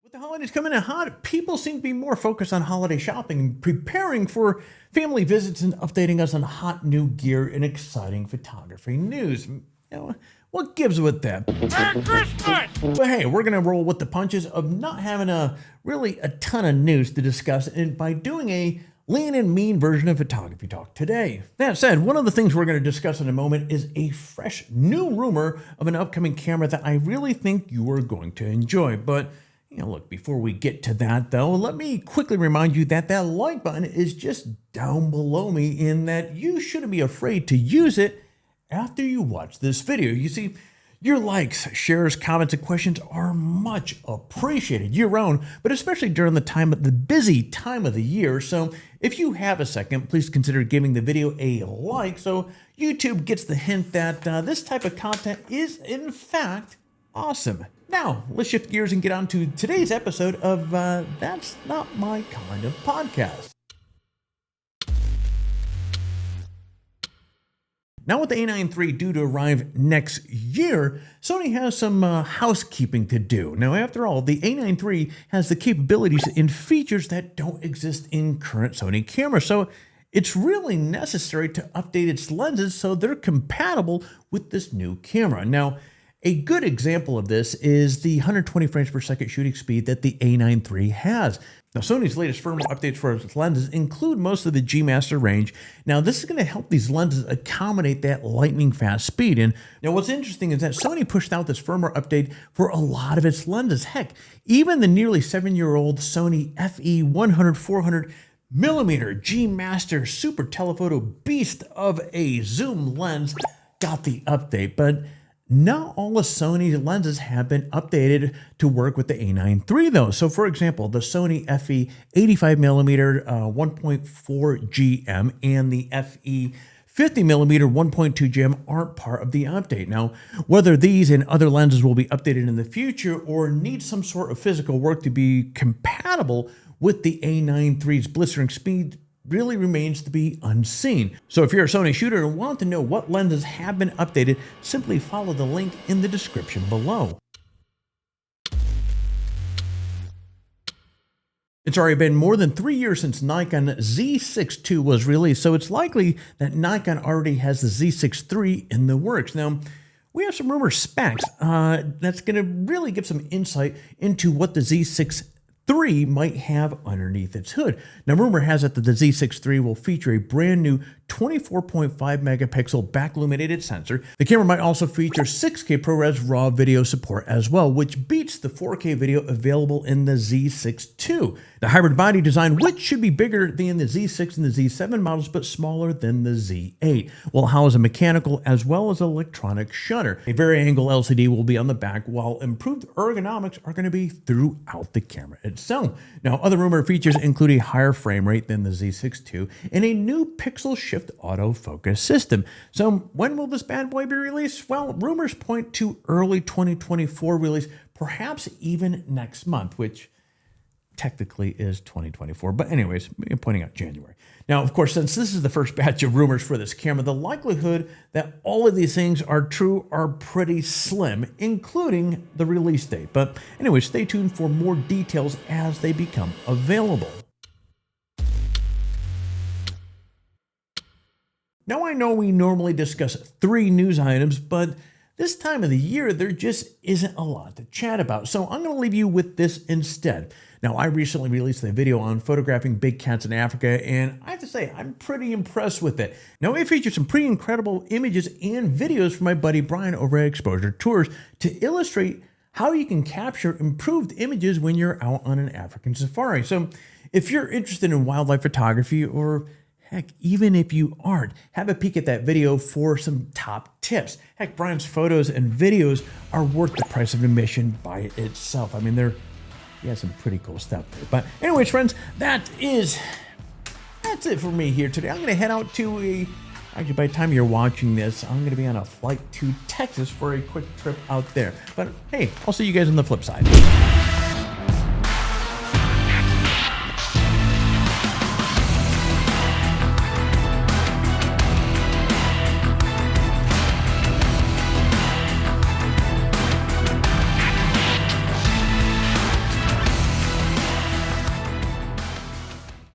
With the holidays coming in hot, people seem to be more focused on holiday shopping and preparing for family visits and updating us on hot new gear and exciting photography news. What gives with that? Merry Christmas! But hey, we're going to roll with the punches of not having a ton of news to discuss, and by doing a lean and mean version of Photography Talk today. That said, one of the things we're going to discuss in a moment is a fresh new rumor of an upcoming camera that I really think you are going to enjoy. But look, before we get to that though, let me quickly remind you that that like button is just down below me, in that you shouldn't be afraid to use it after you watch this video. You see, your likes, shares, comments, and questions are much appreciated year-round, but especially during the busy time of the year. So if you have a second, please consider giving the video a like so YouTube gets the hint that this type of content is in fact awesome. Now, let's shift gears and get on to today's episode of That's Not My Kind of Podcast. Now with the A9 III due to arrive next year, Sony has some housekeeping to do. Now, after all, the A9 III has the capabilities and features that don't exist in current Sony cameras. So it's really necessary to update its lenses so they're compatible with this new camera. Now, a good example of this is the 120 frames per second shooting speed that the A9 III has. Now, Sony's latest firmware updates for its lenses include most of the G Master range. Now, this is going to help these lenses accommodate that lightning fast speed. And now what's interesting is that Sony pushed out this firmware update for a lot of its lenses. Heck, even the nearly 7-year-old Sony FE 100-400mm G Master super telephoto beast of a zoom lens got the update. But not all of Sony's lenses have been updated to work with the A9 III though. So for example, the Sony FE 85mm 1.4 GM and the FE 50mm 1.2 GM aren't part of the update. Now, whether these and other lenses will be updated in the future or need some sort of physical work to be compatible with the A9 III's blistering speed really remains to be unseen. So if you're a Sony shooter and want to know what lenses have been updated, simply follow the link in the description below. It's already been more than 3 years since Nikon Z6 II was released, so it's likely that Nikon already has the Z6 III in the works. Now, we have some rumor specs that's going to really give some insight into what the Z6 III might have underneath its hood. Now, rumor has it that the Z6 III will feature a brand new 24.5 megapixel back-illuminated sensor. The camera might also feature 6K ProRes RAW video support as well, which beats the 4K video available in the Z6 II. The hybrid body design, which should be bigger than the Z6 and the Z7 models, but smaller than the Z8, will house a mechanical as well as electronic shutter. A vari-angle LCD will be on the back, while improved ergonomics are going to be throughout the camera itself. Now, other rumored features include a higher frame rate than the Z6 II and a new pixel shift autofocus system. So when will this bad boy be released? Well, rumors point to early 2024 release, perhaps even next month, which technically is 2024. But anyways, I'm pointing out January. Now, of course, since this is the first batch of rumors for this camera, the likelihood that all of these things are true are pretty slim, including the release date. But anyway, stay tuned for more details as they become available. Now, I know we normally discuss 3 news items, but this time of the year, there just isn't a lot to chat about. So I'm going to leave you with this instead. Now, I recently released a video on photographing big cats in Africa, and I have to say, I'm pretty impressed with it. Now, it featured some pretty incredible images and videos from my buddy Brian over at Exposure Tours to illustrate how you can capture improved images when you're out on an African safari. So if you're interested in wildlife photography, or heck, even if you aren't, have a peek at that video for some top tips. Heck, Brian's photos and videos are worth the price of admission by itself. I mean, he has some pretty cool stuff there. But anyways, friends, that's it for me here today. I'm going to head out to actually, by the time you're watching this, I'm going to be on a flight to Texas for a quick trip out there. But hey, I'll see you guys on the flip side.